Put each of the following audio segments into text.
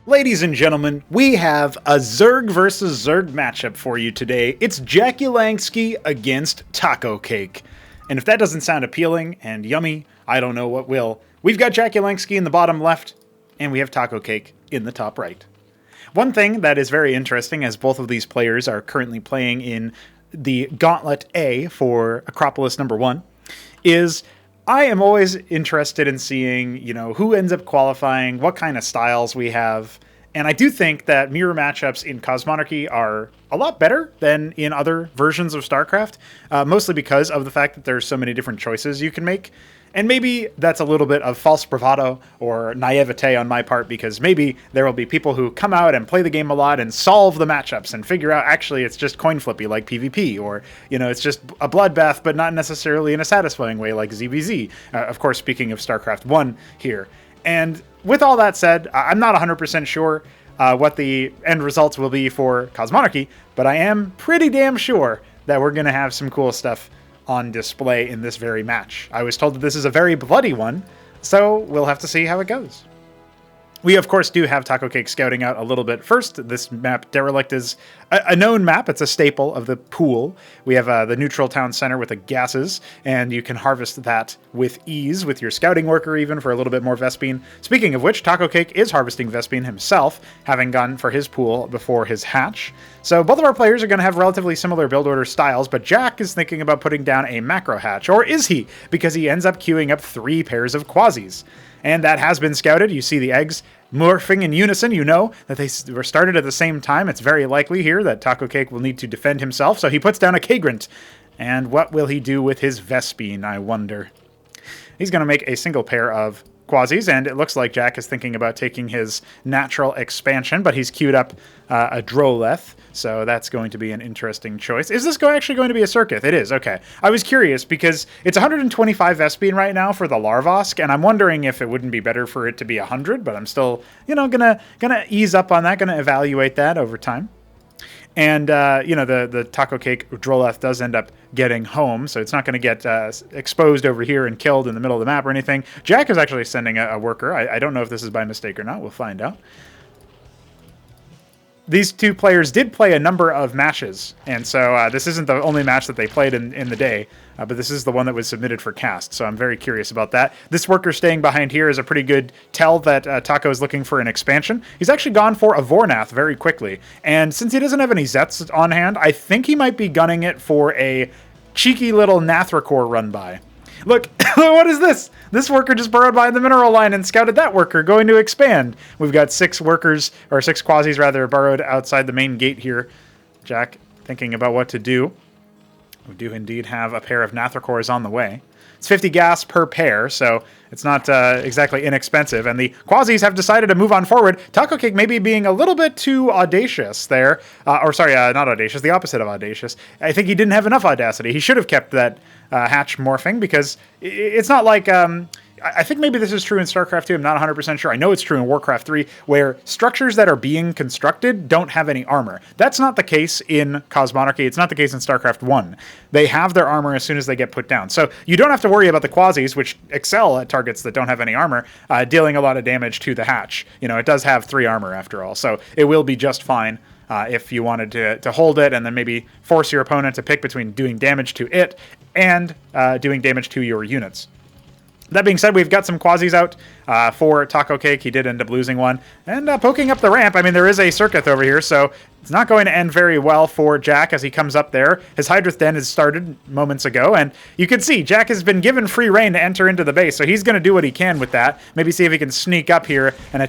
Ladies and gentlemen, we have a Zerg versus Zerg matchup for you today. It's Jakulangski against Tacocake. And if that doesn't sound appealing and yummy, I don't know what will. We've got Jakulangski in the bottom left, and we have Tacocake in the top right. One thing that is very interesting, as both of these players are currently playing in the Gauntlet A for Acropolis number 1, is I am always interested in seeing, who ends up qualifying, what kind of styles we have. And I do think that mirror matchups in Cosmonarchy are a lot better than in other versions of Starcraft, mostly because of the fact that there's so many different choices you can make. And maybe that's a little bit of false bravado or naivete on my part, because maybe there will be people who come out and play the game a lot and solve the matchups and figure out actually it's just coin flippy like PvP, or it's just a bloodbath but not necessarily in a satisfying way like ZVZ. Of course, speaking of StarCraft 1 here. And with all that said, I'm not 100% sure what the end results will be for Cosmonarchy, but I am pretty damn sure that we're going to have some cool stuff on display in this very match. I was told that this is a very bloody one, so we'll have to see how it goes. We, of course, do have Tacocake scouting out a little bit first. This map, Derelict, is a known map. It's a staple of the pool. We have the neutral town center with the gases, and you can harvest that with ease with your scouting worker even for a little bit more Vespene. Speaking of which, Tacocake is harvesting Vespene himself, having gone for his pool before his hatch. So both of our players are going to have relatively similar build order styles, but Jack is thinking about putting down a macro hatch. Or is he? Because he ends up queuing up 3 pairs of quasis. And that has been scouted. You see the eggs morphing in unison. You know that they were started at the same time. It's very likely here that Tacocake will need to defend himself, so he puts down a Kagrant. And what will he do with his Vespene, I wonder? He's going to make a single pair of quasis, and it looks like Jack is thinking about taking his natural expansion, but he's queued up a Derelict, so that's going to be an interesting choice. Is this actually going to be a Circuit? It is, okay. I was curious because it's 125 Vespene right now for the Larvosk, and I'm wondering if it wouldn't be better for it to be 100, but I'm still, gonna ease up on that, gonna evaluate that over time. And, the Tacocake Derelict does end up getting home, so it's not going to get exposed over here and killed in the middle of the map or anything. Jack is actually sending a worker. I don't know if this is by mistake or not. We'll find out. These two players did play a number of matches, and so this isn't the only match that they played in the day, but this is the one that was submitted for cast, so I'm very curious about that. This worker staying behind here is a pretty good tell that Taco is looking for an expansion. He's actually gone for a Vornath very quickly, and since he doesn't have any Zets on hand, I think he might be gunning it for a cheeky little Nathracor run-by. Look, what is this? This worker just burrowed by the mineral line and scouted that worker going to expand. We've got 6 workers, or 6 quasis rather, burrowed outside the main gate here. Jack thinking about what to do. We do indeed have a pair of Nathracors on the way. It's 50 gas per pair, so it's not exactly inexpensive. And the quasis have decided to move on forward. Tacocake maybe being a little bit too audacious there. Not audacious, the opposite of audacious. I think he didn't have enough audacity. He should have kept that hatch morphing, because it's not like... I think maybe this is true in StarCraft 2. I'm not 100% sure. I know it's true in Warcraft 3, where structures that are being constructed don't have any armor. That's not the case in Cosmonarchy. It's not the case in StarCraft 1. They have their armor as soon as they get put down. So you don't have to worry about the quasis, which excel at targets that don't have any armor, dealing a lot of damage to the hatch. It does have 3 armor after all, so it will be just fine. If you wanted to hold it and then maybe force your opponent to pick between doing damage to it and doing damage to your units. That being said, we've got some quasis out for Tacocake. He did end up losing one. And poking up the ramp, I mean, there is a Circuit over here, so it's not going to end very well for Jack as he comes up there. His Hydrath Den has started moments ago, and you can see Jack has been given free reign to enter into the base, so he's going to do what he can with that. Maybe see if he can sneak up here and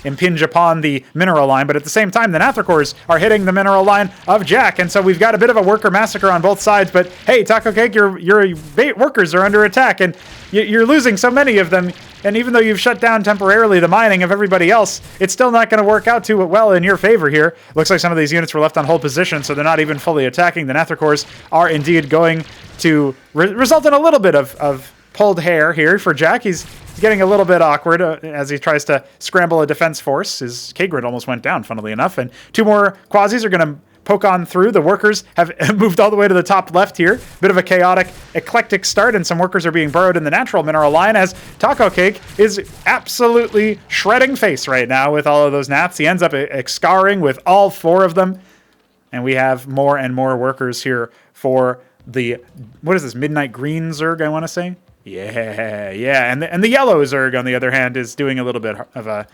impinge upon the mineral line, but at the same time, the Nathracors are hitting the mineral line of Jack, and so we've got a bit of a worker massacre on both sides, but hey, Tacocake, your workers are under attack, and you're losing so many of them, and even though you've shut down temporarily the mining of everybody else, it's still not going to work out too well in your favor here. Looks like some of these units were left on hold position, so they're not even fully attacking. The Nathracors are indeed going to result in a little bit of pulled hair here for Jack. He's getting a little bit awkward as he tries to scramble a defense force. His K-Grid almost went down, funnily enough, and 2 more quasis are going to poke on through. The workers have moved all the way to the top left here. Bit of a chaotic, eclectic start, and some workers are being burrowed in the natural mineral line as Tacocake is absolutely shredding face right now with all of those gnats. He ends up scouring with all 4 of them. And we have more and more workers here for the, what is this, Midnight Green Zerg, I want to say? Yeah. And the yellow Zerg, on the other hand, is doing a little bit of a,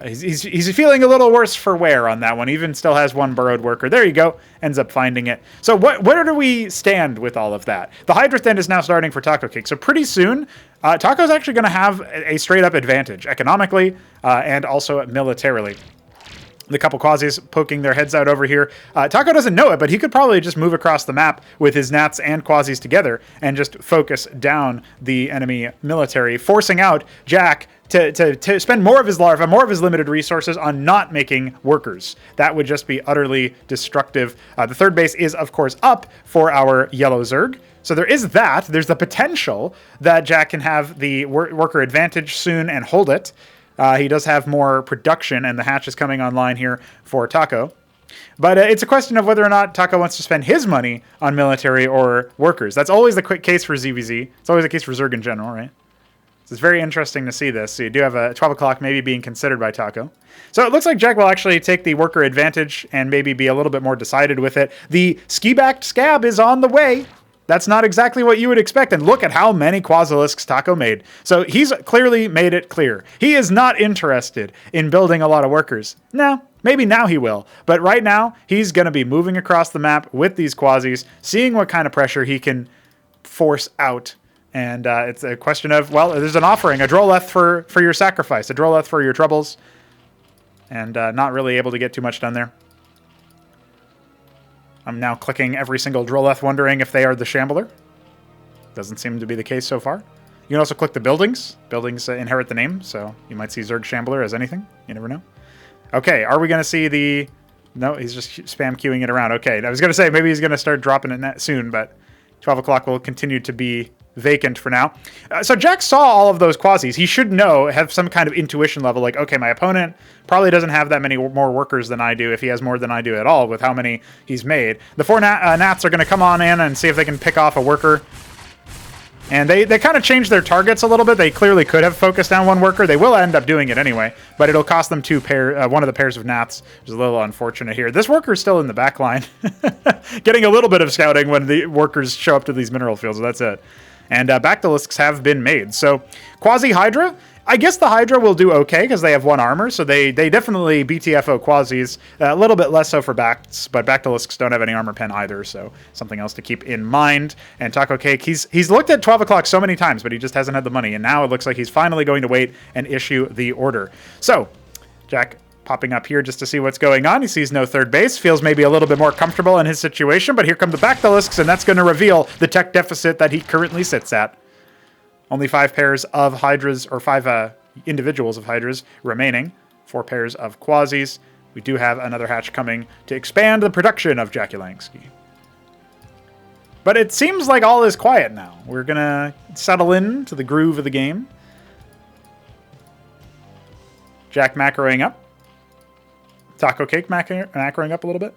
he's feeling a little worse for wear on that one. Even still has 1 burrowed worker. There you go. Ends up finding it. So where do we stand with all of that? The Hydra Thin is now starting for Tacocake. So pretty soon, Taco's actually going to have a straight up advantage economically and also militarily. The couple quasis poking their heads out over here. Taco doesn't know it, but he could probably just move across the map with his gnats and quasis together and just focus down the enemy military, forcing out Jack to spend more of his larva, more of his limited resources on not making workers. That would just be utterly destructive. The third base is, of course, up for our yellow Zerg. So there is that. There's the potential that Jack can have the worker advantage soon and hold it. He does have more production, and the hatch is coming online here for Taco. But it's a question of whether or not Taco wants to spend his money on military or workers. That's always the quick case for ZVZ. It's always the case for Zerg in general, right? So it's very interesting to see this. So you do have a 12 o'clock maybe being considered by Taco. So it looks like Jack will actually take the worker advantage and maybe be a little bit more decided with it. The ski-backed scab is on the way. That's not exactly what you would expect. And look at how many Quasilisks Taco made. So he's clearly made it clear. He is not interested in building a lot of workers. No, maybe now he will. But right now, he's going to be moving across the map with these Quasis, seeing what kind of pressure he can force out. And it's a question of, well, there's an offering, a Droleth for your sacrifice, a Droleth for your troubles. And not really able to get too much done there. I'm now clicking every single Droleth, wondering if they are the Shambler. Doesn't seem to be the case so far. You can also click the buildings. Buildings inherit the name, so you might see Zerg Shambler as anything. You never know. Okay, are we going to see the... No, he's just spam queuing it around. Okay, I was going to say, maybe he's going to start dropping it soon, but 12 o'clock will continue to be vacant for now. So Jack saw all of those quasis. He should know, have some kind of intuition level, like, okay, my opponent probably doesn't have that many more workers than I do, if he has more than I do at all, with how many he's made. The 4 gnats are going to come on in and see if they can pick off a worker. And they kind of changed their targets a little bit. They clearly could have focused on 1 worker. They will end up doing it anyway, but it'll cost them 1 of the pairs of gnats, which is a little unfortunate here. This worker is still in the back line, getting a little bit of scouting when the workers show up to these mineral fields. That's it. And Bactylisks have been made. So Quasi-Hydra, I guess the Hydra will do okay because they have 1 armor, so they definitely BTFO Quasis. A little bit less so for Bacts, but Bactylisks don't have any armor pen either, so something else to keep in mind. And Tacocake, he's looked at 12 o'clock so many times, but he just hasn't had the money, and now it looks like he's finally going to wait and issue the order. So, Jack popping up here just to see what's going on. He sees no third base, feels maybe a little bit more comfortable in his situation, but here come the Bactylisks, and that's going to reveal the tech deficit that he currently sits at. Only 5 pairs of Hydras, or 5 individuals of Hydras remaining. 4 pairs of Quasis. We do have another hatch coming to expand the production of jakulangski. But it seems like all is quiet now. We're going to settle in to the groove of the game. Jack macroing up. Tacocake macroing up a little bit.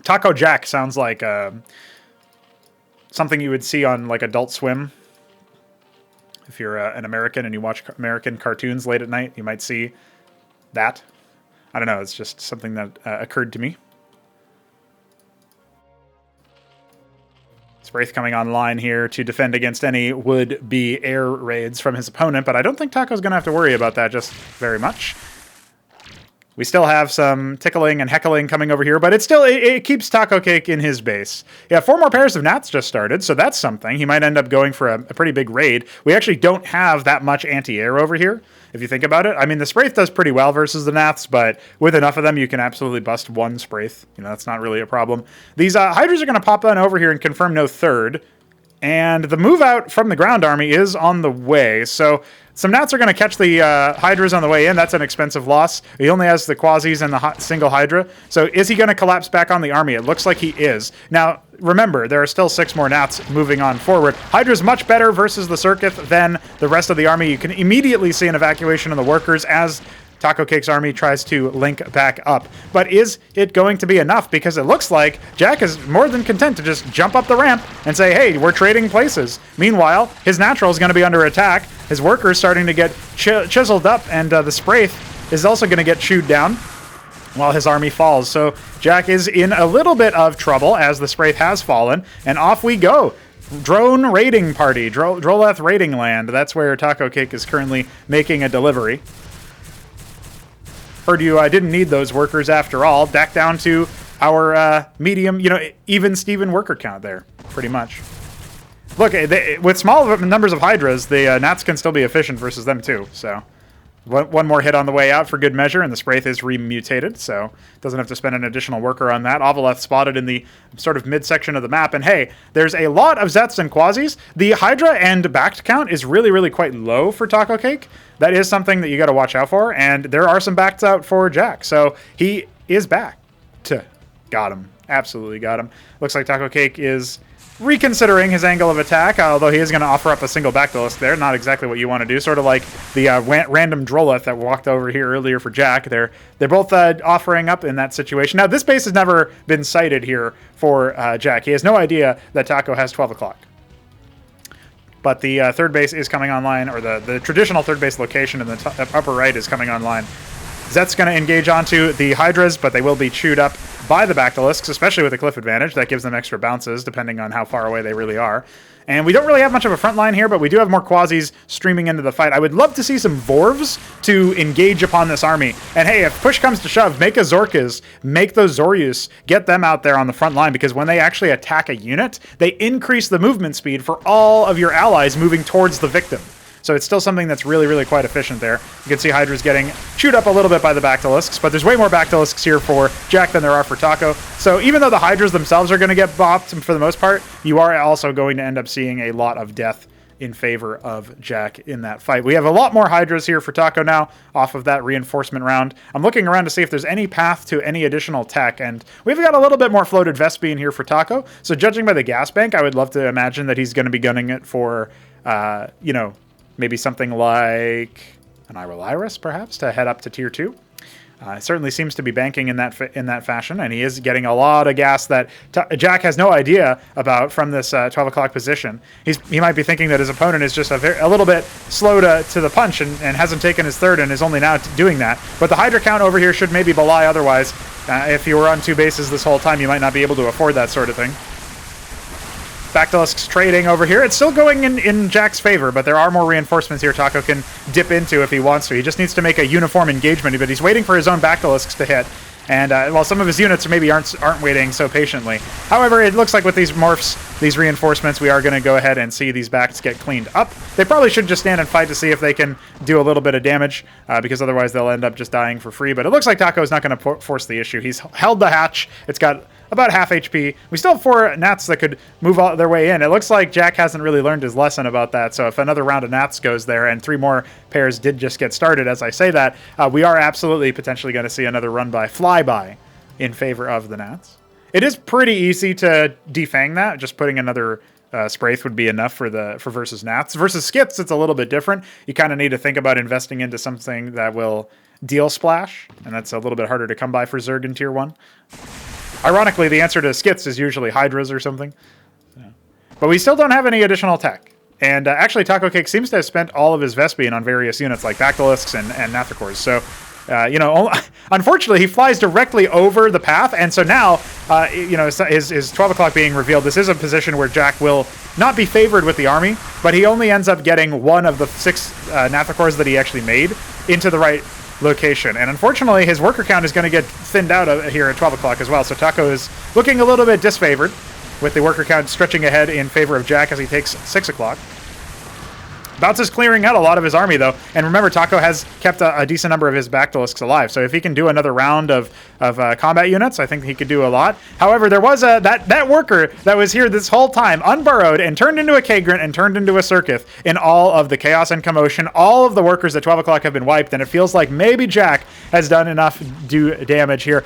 Taco Jack sounds like something you would see on like Adult Swim. If you're an American and you watch American cartoons late at night, you might see that. I don't know, it's just something that occurred to me. Wraith coming online here to defend against any would-be air raids from his opponent, but I don't think Taco's going to have to worry about that just very much. We still have some tickling and heckling coming over here, but it keeps Tacocake in his base. Yeah, 4 more pairs of gnats just started, so that's something. He might end up going for a pretty big raid. We actually don't have that much anti-air over here, if you think about it. I mean, the Spraith does pretty well versus the gnats, but with enough of them, you can absolutely bust 1 Spraith. You know, that's not really a problem. These Hydras are going to pop on over here and confirm no third. And the move out from the ground army is on the way. So some gnats are going to catch the Hydras on the way in. That's an expensive loss. He only has the Quasis and the single Hydra. So is he going to collapse back on the army? It looks like he is. Now, remember, there are still 6 more gnats moving on forward. Hydra's much better versus the Circuit than the rest of the army. You can immediately see an evacuation of the workers as Tacocake's army tries to link back up. But is it going to be enough? Because it looks like Jack is more than content to just jump up the ramp and say, hey, we're trading places. Meanwhile, his natural is going to be under attack. His worker's starting to get chiseled up, and the Spraith is also going to get chewed down while his army falls. So Jack is in a little bit of trouble as the Spraith has fallen, and off we go. Drone raiding party, Droleth raiding land. That's where Tacocake is currently making a delivery. Heard you didn't need those workers after all. Back down to our medium, even Steven worker count there, pretty much. Look, with small numbers of Hydras, the Nats can still be efficient versus them too, so... One more hit on the way out for good measure, and the Spraith is remutated, so doesn't have to spend an additional worker on that. Ovaleth spotted in the sort of midsection of the map, and hey, there's a lot of Zeths and Quasis. The Hydra and backed count is really, really quite low for Tacocake. That is something that you got to watch out for, and there are some backs out for Jack, so he is back. Got him. Absolutely got him. Looks like Tacocake is reconsidering his angle of attack, although he is going to offer up a single Bactylist there. Not exactly what you want to do. Sort of like the random Droleth that walked over here earlier for Jack. They're both offering up in that situation. Now, this base has never been sighted here for Jack. He has no idea that Taco has 12 o'clock. But the third base is coming online, or the traditional third base location in the upper right is coming online. Zet's going to engage onto the Hydras, but they will be chewed up by the Bactylisks, especially with the cliff advantage. That gives them extra bounces, depending on how far away they really are. And we don't really have much of a front line here, but we do have more Quasis streaming into the fight. I would love to see some Vorvs to engage upon this army. And hey, if push comes to shove, make a Zorkas, make those Zoryus, get them out there on the front line, because when they actually attack a unit, they increase the movement speed for all of your allies moving towards the victim. So it's still something that's really, really quite efficient there. You can see Hydra's getting chewed up a little bit by the Bactylisks, but there's way more Bactylisks here for Jack than there are for Taco. So even though the Hydras themselves are going to get bopped for the most part, you are also going to end up seeing a lot of death in favor of Jack in that fight. We have a lot more Hydras here for Taco now off of that reinforcement round. I'm looking around to see if there's any path to any additional tech, and we've got a little bit more floated Vespene here for Taco. So judging by the gas bank, I would love to imagine that he's going to be gunning it for, maybe something like an Iris, perhaps, to head up to Tier 2. Certainly seems to be banking in that fashion, and he is getting a lot of gas that Jack has no idea about from this 12 o'clock position. He might be thinking that his opponent is just a little bit slow to the punch and hasn't taken his third and is only now doing that. But the Hydra count over here should maybe belie otherwise. If you were on two bases this whole time, you might not be able to afford that sort of thing. Bactylisk's trading over here. It's still going in Jack's favor, but there are more reinforcements here Taco can dip into if he wants to. He just needs to make a uniform engagement, but he's waiting for his own Bactylisks to hit. And while some of his units maybe aren't waiting so patiently. However, it looks like with these morphs, these reinforcements, we are going to go ahead and see these backs get cleaned up. They probably should just stand and fight to see if they can do a little bit of damage, because otherwise they'll end up just dying for free. But it looks like Taco is not going to force the issue. He's held the hatch. It's got about half HP. We still have 4 Nats that could move all their way in. It looks like Jack hasn't really learned his lesson about that, so if another round of Nats goes there, and 3 more pairs did just get started as I say that, we are absolutely potentially going to see another run-by, flyby, in favor of the Nats. It is pretty easy to defang that. Just putting another Spraith would be enough for versus Nats. Versus Skits, it's a little bit different. You kind of need to think about investing into something that will deal splash, and that's a little bit harder to come by for Zerg in Tier 1. Ironically, the answer to Skits is usually Hydras or something. Yeah. But we still don't have any additional tech. And actually, Tacocake seems to have spent all of his Vespene on various units like Bactylisks and Nathicors. So, unfortunately, he flies directly over the path. And so now, his 12 o'clock being revealed, this is a position where Jack will not be favored with the army, but he only ends up getting one of the 6 Nathicors that he actually made into the right location. And unfortunately, his worker count is going to get thinned out here at 12 o'clock as well. So Taco is looking a little bit disfavored, with the worker count stretching ahead in favor of Jack as he takes 6 o'clock. Bounce is clearing out a lot of his army, though. And remember, Taco has kept a decent number of his Bactylisks alive. So if he can do another round of combat units, I think he could do a lot. However, there was that worker that was here this whole time, unburrowed, and turned into a Kagrant and turned into a Circuith in all of the chaos and commotion. All of the workers at 12 o'clock have been wiped, and it feels like maybe Jack has done enough damage here.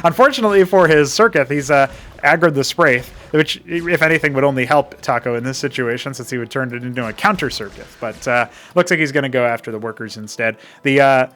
Unfortunately for his Circuith, he's aggroed the Spraith, which, if anything, would only help Taco in this situation, since he would turn it into a counter Circuith. But looks like he's going to go after the workers instead. The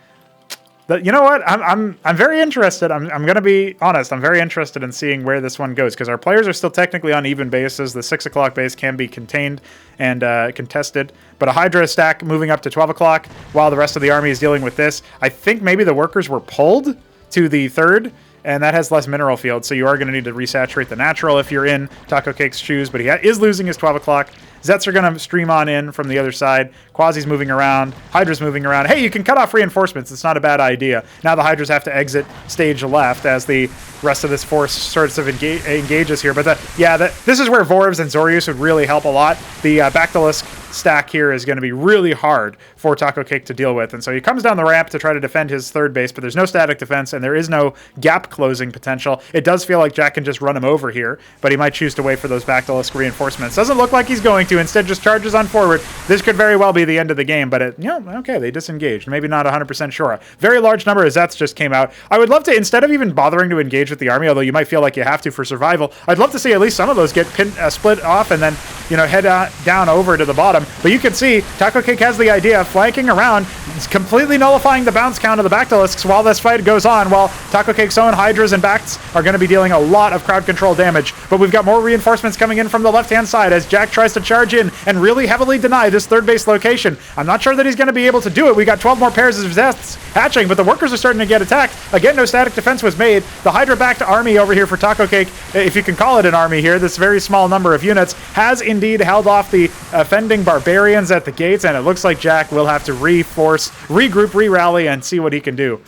You know what? I'm very interested. I'm going to be honest. I'm very interested in seeing where this one goes because our players are still technically on even bases. The 6 o'clock base can be contained and contested, but a Hydra stack moving up to 12 o'clock while the rest of the army is dealing with this. I think maybe the workers were pulled to the 3rd, and that has less mineral field, so you are going to need to resaturate the natural if you're in Tacocake's shoes, but he is losing his 12 o'clock. Zets are going to stream on in from the other side. Quasi's moving around. Hydra's moving around. Hey, you can cut off reinforcements. It's not a bad idea. Now the Hydras have to exit stage left as the rest of this force sorts of engages here. But this is where Vorvs and Zorius would really help a lot. The Bactalisk stack here is going to be really hard for Tacocake to deal with. And so he comes down the ramp to try to defend his 3rd base, but there's no static defense and there is no gap closing potential. It does feel like Jack can just run him over here, but he might choose to wait for those Bactalisk reinforcements. Doesn't look like he's going to. Instead, just charges on forward. This could very well be the end of the game, but okay, they disengaged. Maybe not 100% sure. Very large number of Zets just came out. I would love to, instead of even bothering to engage with the army, although you might feel like you have to for survival, I'd love to see at least some of those get split off and then, head down over to the bottom. But you can see Tacocake has the idea of flanking around, completely nullifying the bounce count of the Bactalisks while this fight goes on, while Tacocake's own Hydras and Bacts are going to be dealing a lot of crowd control damage. But we've got more reinforcements coming in from the left-hand side as Jack tries to charge in and really heavily deny this 3rd base location. I'm not sure that he's going to be able to do it. We got 12 more pairs of Zets hatching, but the workers are starting to get attacked. Again, no static defense was made. The Hydra-backed army over here for Tacocake, if you can call it an army here, this very small number of units, has indeed held off the offending barbarians at the gates, and it looks like Jack will have to regroup, re-rally, and see what he can do.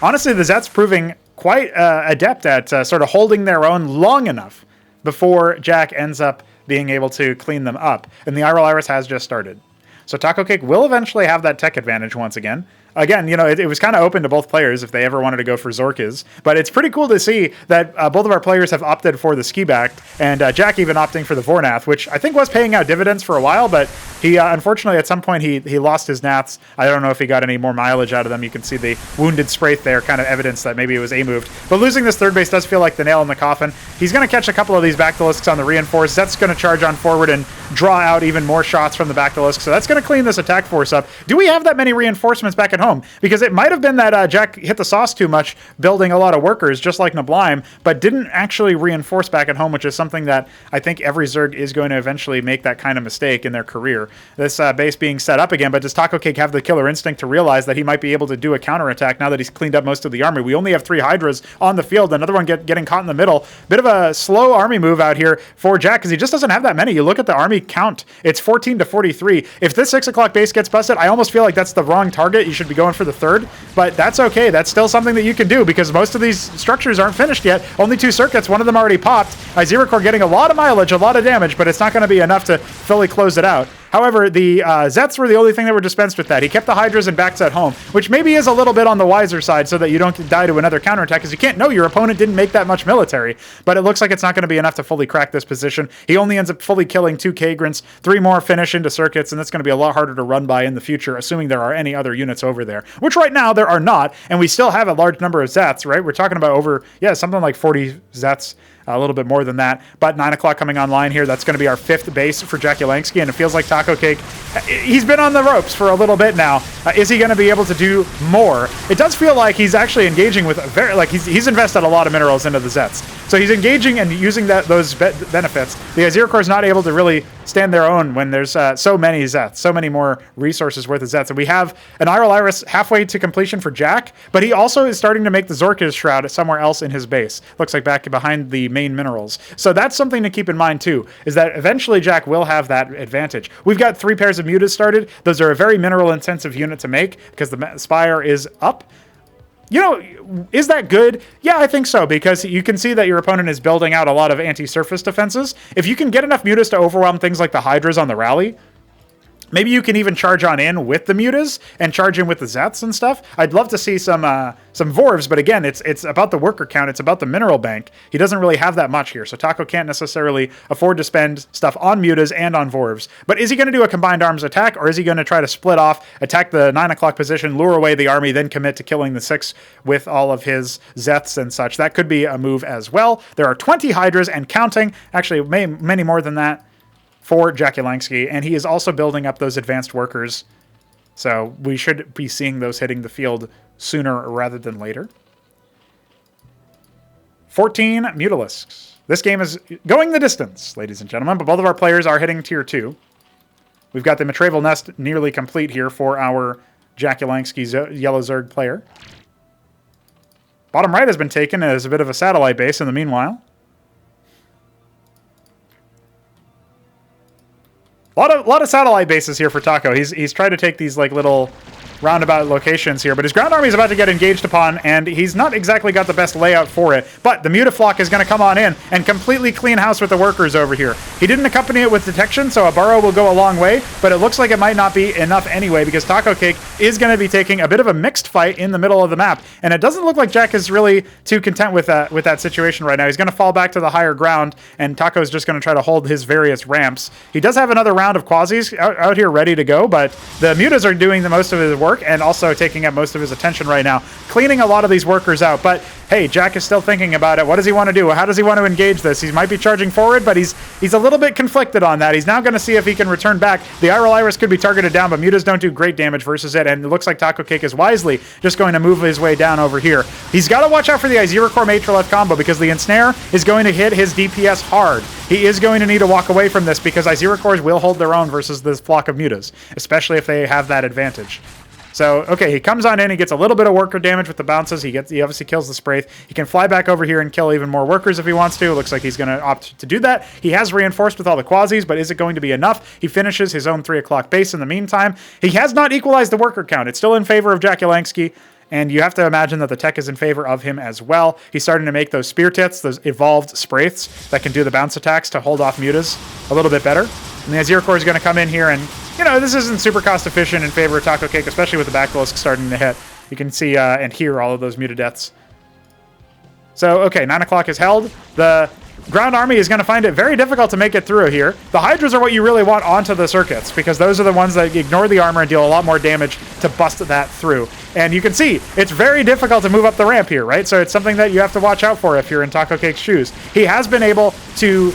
Honestly, the Zets proving quite adept at sort of holding their own long enough before Jack ends up being able to clean them up. And the Iral Iris has just started. So Tacocake will eventually have that tech advantage once again. Again, it was kind of open to both players if they ever wanted to go for Zorkis. But it's pretty cool to see that both of our players have opted for the Ski-Backed, and Jack even opting for the Vornath, which I think was paying out dividends for a while, but he unfortunately at some point he lost his Naths. I don't know if he got any more mileage out of them. You can see the wounded Spraith there, kind of evidence that maybe it was A-moved. But losing this 3rd base does feel like the nail in the coffin. He's going to catch a couple of these Bactalisks on the reinforce. That's going to charge on forward and draw out even more shots from the Bactalisk, so that's going to clean this attack force up. Do we have that many reinforcements back at home? Because it might have been that Jack hit the sauce too much, building a lot of workers, just like Nablime, but didn't actually reinforce back at home, which is something that I think every Zerg is going to eventually make that kind of mistake in their career. This base being set up again, but does Tacocake have the killer instinct to realize that he might be able to do a counterattack now that he's cleaned up most of the army? We only have 3 Hydras on the field, another one getting caught in the middle. Bit of a slow army move out here for Jack, because he just doesn't have that many. You look at the army count, it's 14 to 43. If this 6 o'clock base gets busted, I almost feel like that's the wrong target. You should be going for the 3rd. But that's okay. That's still something that you can do because most of these structures aren't finished yet. Only 2 circuits. One of them already popped. Iziracore getting a lot of mileage, a lot of damage, but it's not going to be enough to fully close it out. However, the Zets were the only thing that were dispensed with that. He kept the Hydras and Bacts at home, which maybe is a little bit on the wiser side so that you don't die to another counterattack, because you can't know your opponent didn't make that much military. But it looks like it's not going to be enough to fully crack this position. He only ends up fully killing 2 Kagrants, 3 more finish into circuits, and that's going to be a lot harder to run by in the future, assuming there are any other units over there, which right now there are not, and we still have a large number of Zets, right? We're talking about something like 40 Zets. A little bit more than that, but 9 o'clock coming online here. That's going to be our 5th base for Jakulangski, and it feels like Tacocake, he's been on the ropes for a little bit now. Is he going to be able to do more? It does feel like he's actually engaging with he's invested a lot of minerals into the Zets, so he's engaging and using those benefits. The Iziracore is not able to really stand their own when there's so many Zets, so many more resources worth of Zets, and we have an Iral Iris halfway to completion for Jack, but he also is starting to make the Zorkis Shroud somewhere else in his base. Looks like back behind the main minerals. So that's something to keep in mind too, is that eventually Jack will have that advantage. We've got 3 pairs of Mutas started. Those are a very mineral intensive unit to make because the Spire is up. Is that good? Yeah, I think so, because you can see that your opponent is building out a lot of anti-surface defenses. If you can get enough Mutas to overwhelm things like the Hydras on the rally, maybe you can even charge on in with the Mutas and charge in with the Zets and stuff. I'd love to see some Vorvs, but again, it's about the worker count. It's about the mineral bank. He doesn't really have that much here, so Taco can't necessarily afford to spend stuff on Mutas and on Vorvs. But is he going to do a combined arms attack, or is he going to try to split off, attack the 9 o'clock position, lure away the army, then commit to killing the 6 with all of his Zets and such? That could be a move as well. There are 20 Hydras and counting, actually many more than that, for Jakulangski, and he is also building up those advanced workers So we should be seeing those hitting the field sooner rather than later. 14 Mutalisks. This game is going the distance, ladies and gentlemen, but both of our players are hitting tier 2. We've got the Matraval Nest nearly complete here for our Jakulangski Yellow Zerg player. Bottom right has been taken as a bit of a satellite base in the meanwhile. A lot of satellite bases here for Taco. He's tried to take these like little roundabout locations here, but his ground army is about to get engaged upon, and he's not exactly got the best layout for it. But the Mutaflock is going to come on in and completely clean house with the workers over here. He didn't accompany it with detection, so a burrow will go a long way, but it looks like it might not be enough anyway, because Tacocake is going to be taking a bit of a mixed fight in the middle of the map, and it doesn't look like Jack is really too content with that situation right now. He's going to fall back to the higher ground, and Taco's just going to try to hold his various ramps. He does have another round of Quasis out here ready to go, but the Mutas are doing the most of his work and also taking up most of his attention right now, cleaning a lot of these workers out. But hey, Jack is still thinking about it. What does he want to do? How does he want to engage this? He might be charging forward, but he's a little bit conflicted on that. He's now going to see if he can return back. The Iral Iris could be targeted down, but Mutas don't do great damage versus it, and it looks like Tacocake is wisely just going to move his way down over here. He's got to watch out for the Iziracore Matrolith combo, because the Ensnare is going to hit his DPS hard. He is going to need to walk away from this, because Iziracores will hold their own versus this flock of Mutas, especially if they have that advantage. So, okay, he comes on in, he gets a little bit of worker damage with the bounces, he obviously kills the Spraith. He can fly back over here and kill even more workers if he wants to. It looks like he's going to opt to do that. He has reinforced with all the Quasis, but is it going to be enough? He finishes his own 3 o'clock base in the meantime. He has not equalized the worker count. It's still in favor of Jakulangski, and you have to imagine that the tech is in favor of him as well. He's starting to make those Spear Tits, those evolved Spraiths that can do the bounce attacks to hold off Mutas a little bit better. And the Iziracore is going to come in here, and, you know, this isn't super cost efficient in favor of Tacocake, especially with the Basilisk starting to hit. You can see and hear all of those Muta deaths. So, okay, 9 o'clock is held. The ground army is going to find it very difficult to make it through here. The Hydras are what you really want onto the circuits, because those are the ones that ignore the armor and deal a lot more damage to bust that through. And you can see, it's very difficult to move up the ramp here, right? So it's something that you have to watch out for if you're in Tacocake's shoes. He has been able to,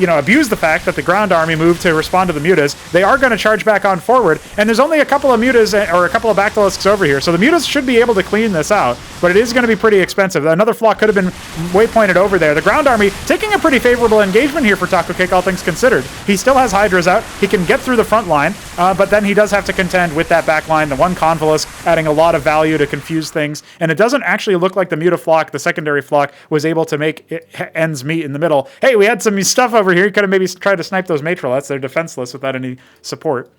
abuse the fact that the ground army moved to respond to the Mutas. They are going to charge back on forward, and there's only a couple of Mutas, or a couple of Basilisks over here, so the Mutas should be able to clean this out, but it is going to be pretty expensive. Another flock could have been waypointed over there. The ground army taking a pretty favorable engagement here for Tacocake, all things considered. He still has Hydras out. He can get through the front line, but then he does have to contend with that back line. The one Convolus adding a lot of value to confuse things, and it doesn't actually look like the Muta flock, the secondary flock, was able to make ends meet in the middle. Hey, we had some stuff over here. You could have maybe tried to snipe those Matrolets. They're defenseless without any support.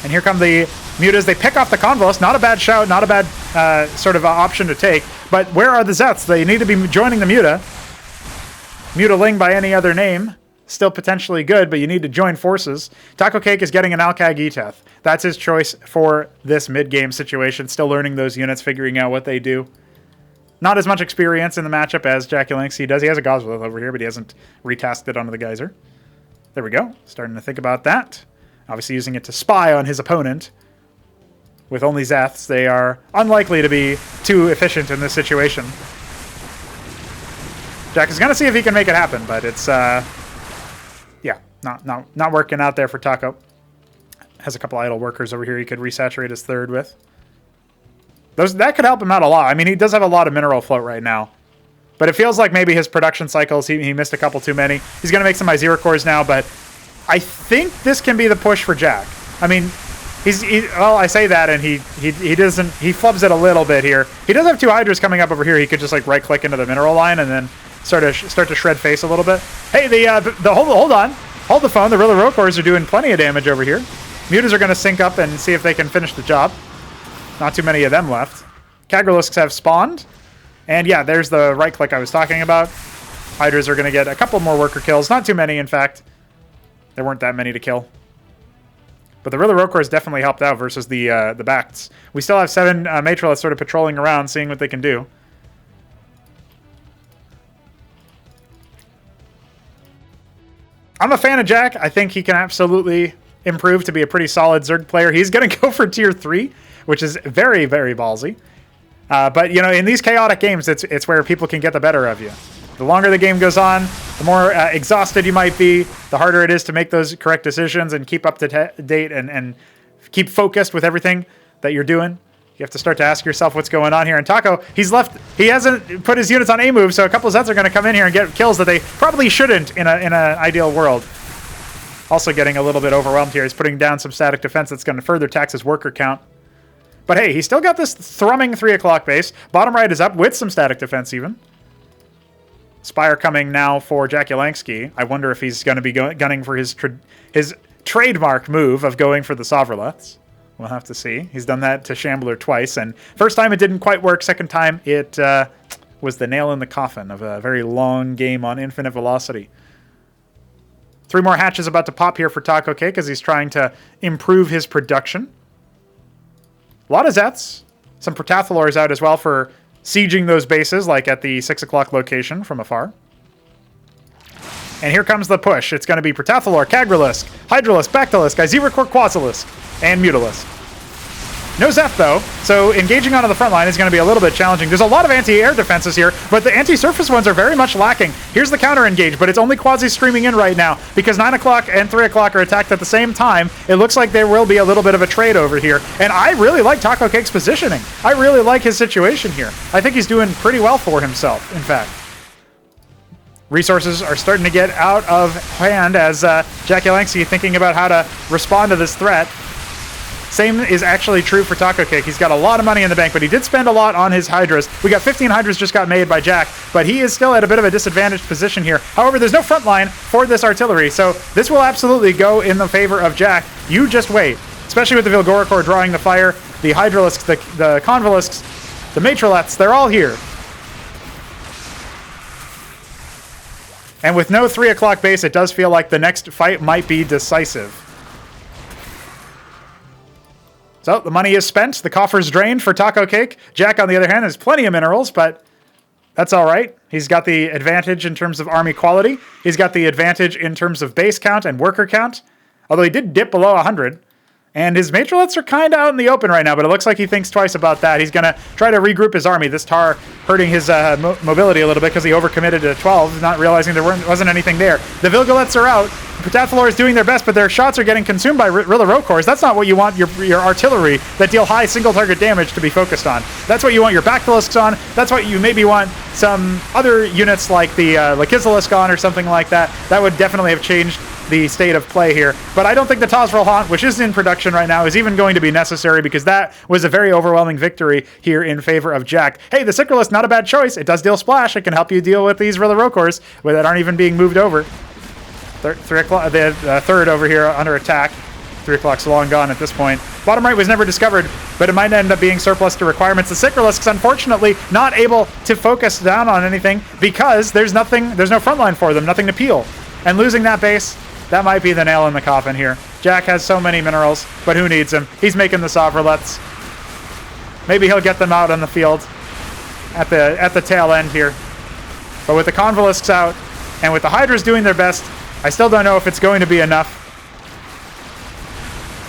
And here come the Mutas. They pick off the Convolus. Not a bad shout, not a bad sort of option to take. But where are the Zeths? They need to be joining the Muta. Mutaling by any other name. Still potentially good, but you need to join forces. Tacocake is getting an Alcag Eteth. That's his choice for this mid-game situation. Still learning those units, figuring out what they do. Not as much experience in the matchup as Jakulangski does. He has a Goswell over here, but he hasn't retasked it onto the Geyser. There we go. Starting to think about that. Obviously using it to spy on his opponent. With only Zeths, they are unlikely to be too efficient in this situation. Jack is going to see if he can make it happen, but it's, yeah, not working out there for Taco. Has a couple idle workers over here he could resaturate his third with. That could help him out a lot. I mean, he does have a lot of mineral float right now. But it feels like maybe his production cycles, he missed a couple too many. He's going to make some Iziracores now, but I think this can be the push for Jack. I mean, well, I say that, and he flubs it a little bit here. He does have 2 Hydras coming up over here. He could just like right-click into the mineral line and then start to shred face a little bit. Hey, hold on. Hold the phone. The Rillarocores are doing plenty of damage over here. Mutas are going to sync up and see if they can finish the job. Not too many of them left. Kagralisks have spawned. And yeah, there's the right-click I was talking about. Hydras are going to get a couple more worker kills. Not too many, in fact. There weren't that many to kill. But the Rillarocores definitely helped out versus the Bacts. We still have 7 Matroliths sort of patrolling around, seeing what they can do. I'm a fan of Jack. I think he can absolutely improve to be a pretty solid Zerg player. He's going to go for tier 3, which is very, very ballsy. But, you know, in these chaotic games, it's where people can get the better of you. The longer the game goes on, the more exhausted you might be, the harder it is to make those correct decisions and keep up to date and keep focused with everything that you're doing. You have to start to ask yourself what's going on here. And Taco, he hasn't put his units on A move, so a couple of Zeds are going to come in here and get kills that they probably shouldn't in an ideal world. Also getting a little bit overwhelmed here. He's putting down some static defense that's going to further tax his worker count. But hey, he's still got this thrumming 3 o'clock base. Bottom right is up with some static defense even. Spire coming now for jakulangski. I wonder if he's going to be gunning for his trademark move of going for the Sovrolets. We'll have to see. He's done that to Shambler twice, and first time it didn't quite work. Second time it was the nail in the coffin of a very long game on infinite velocity. 3 more hatches about to pop here for Tacocake as he's trying to improve his production. A lot of Zets. Some Protathalors out as well for sieging those bases, like at the 6 o'clock location from afar. And here comes the push. It's going to be Protathalor, Kagralisk, Hydralisk, Bactalisk, Iziracore, Quasilisk, and Mutalisk. No Zeph, though, so engaging onto the front line is going to be a little bit challenging. There's a lot of anti-air defenses here, but the anti-surface ones are very much lacking. Here's the counter-engage, but it's only Quasi streaming in right now because 9 o'clock and 3 o'clock are attacked at the same time. It looks like there will be a little bit of a trade over here, and I really like Tacocake's positioning. I really like his situation here. I think he's doing pretty well for himself, in fact. Resources are starting to get out of hand as jakulangski thinking about how to respond to this threat. Same is actually true for Tacocake. He's got a lot of money in the bank, but he did spend a lot on his Hydras. We got 15 Hydras just got made by Jack, but he is still at a bit of a disadvantaged position here. However, there's no front line for this artillery, so this will absolutely go in the favor of Jack. You just wait, especially with the Vilgoricore drawing the fire, the Hydralisks, the Convalisks, the Matrolets, they're all here. And with no 3 o'clock base, it does feel like the next fight might be decisive. So the money is spent. The coffer's drained for Tacocake. Jack, on the other hand, has plenty of minerals, but that's all right. He's got the advantage in terms of army quality. He's got the advantage in terms of base count and worker count, although he did dip below 100. And his Matrolets are kind of out in the open right now, but it looks like he thinks twice about that. He's going to try to regroup his army. This Tar hurting his mobility a little bit because he overcommitted to 12, not realizing there wasn't anything there. The Vilgalets are out. Protathalor is doing their best, but their shots are getting consumed by Rillarocores. That's not what you want your artillery that deal high single-target damage to be focused on. That's what you want your Bactalisks on. That's what you maybe want some other units like the Lakizalisk on or something like that. That would definitely have changed the state of play here. But I don't think the Tazral Haunt, which is in production right now, is even going to be necessary because that was a very overwhelming victory here in favor of Jack. Hey, the Sikralisk, not a bad choice. It does deal splash. It can help you deal with these Rillarocores that aren't even being moved over. 3 o'clock, the third over here under attack. 3 o'clock's long gone at this point. Bottom right was never discovered, but it might end up being surplus to requirements. The Sikralisk's unfortunately not able to focus down on anything because there's no front line for them, nothing to peel. And losing that base, that might be the nail in the coffin here. Jack has so many minerals, but who needs him? He's making the Sovrolets. Maybe he'll get them out on the field at the tail end here. But with the Convalisks out and with the Hydras doing their best, I still don't know if it's going to be enough.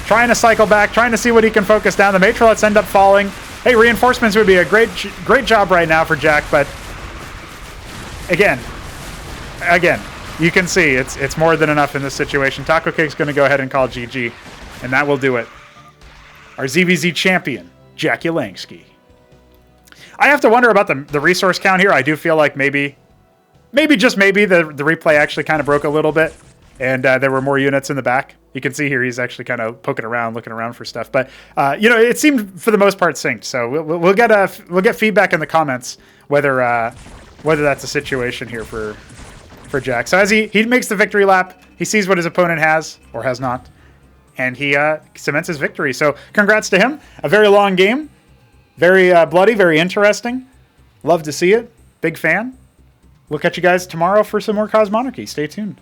Trying to cycle back, trying to see what he can focus down. The Matrolets end up falling. Hey, reinforcements would be a great job right now for Jack, but again, you can see it's more than enough in this situation. Tacocake's going to go ahead and call GG, and that will do it. Our ZVZ champion, jakulangski. I have to wonder about the resource count here. I do feel like maybe just maybe the replay actually kind of broke a little bit, and there were more units in the back. You can see here he's actually kind of poking around, looking around for stuff. But it seemed for the most part synced. So we'll get feedback in the comments whether that's a situation here for Jack. So as he makes the victory lap, he sees what his opponent has or has not, and he cements his victory. So congrats to him. A very long game, very bloody, very interesting. Love to see it. Big fan. We'll catch you guys tomorrow for some more Cosmonarchy. Stay tuned.